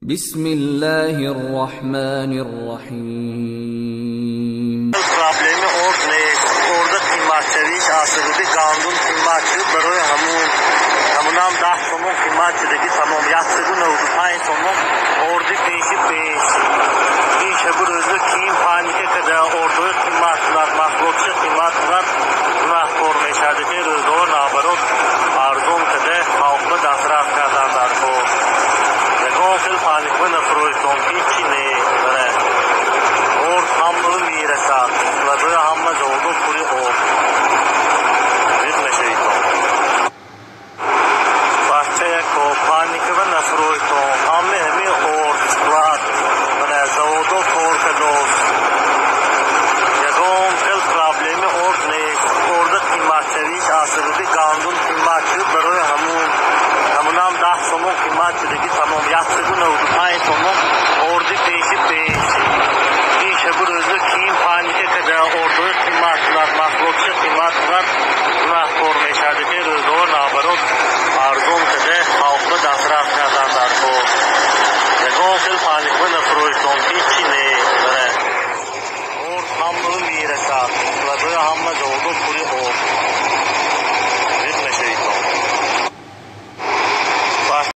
Bismillahirrahmanirrahim. Problemi orada klimatçelik asılı bir kanun klimatçı böyle hamından daha sonun klimatçıdaki tamam yatsıdı ne oldu aynı sonun orada değişip İşte bu özü kim panike kadar orada klimatçılar mahlukçı klimatçılar buna forma işaretleri özü o nabarot arzum kadar halklı dasraf kazanlar bu ve konsil panik ve nefroyton içine böyle और हम मेरे साथ लगे हम जोड़ो पूरी और जिद में शहीद हो बच्चे को पानी के बन नफरों तो हमें और बात बना जोड़ो फोर के दोस्त जगहों कल प्रॉब्लम में और ने और द किमाचरी आसरुदी कानून किमाचू बड़े हम नाम दाह समों किमाचू देखी समों यात्रा न उठाए समों और दी पेशी İşte bu özü kim panike kadar orada klimatçılar mahlukçı klimatçılar buna forma işaretleri özü o nabarot arzum kadar halklı dasraf kazanlar bu ve konsil panik ve nefroyton içine böyle ortamlı mirasa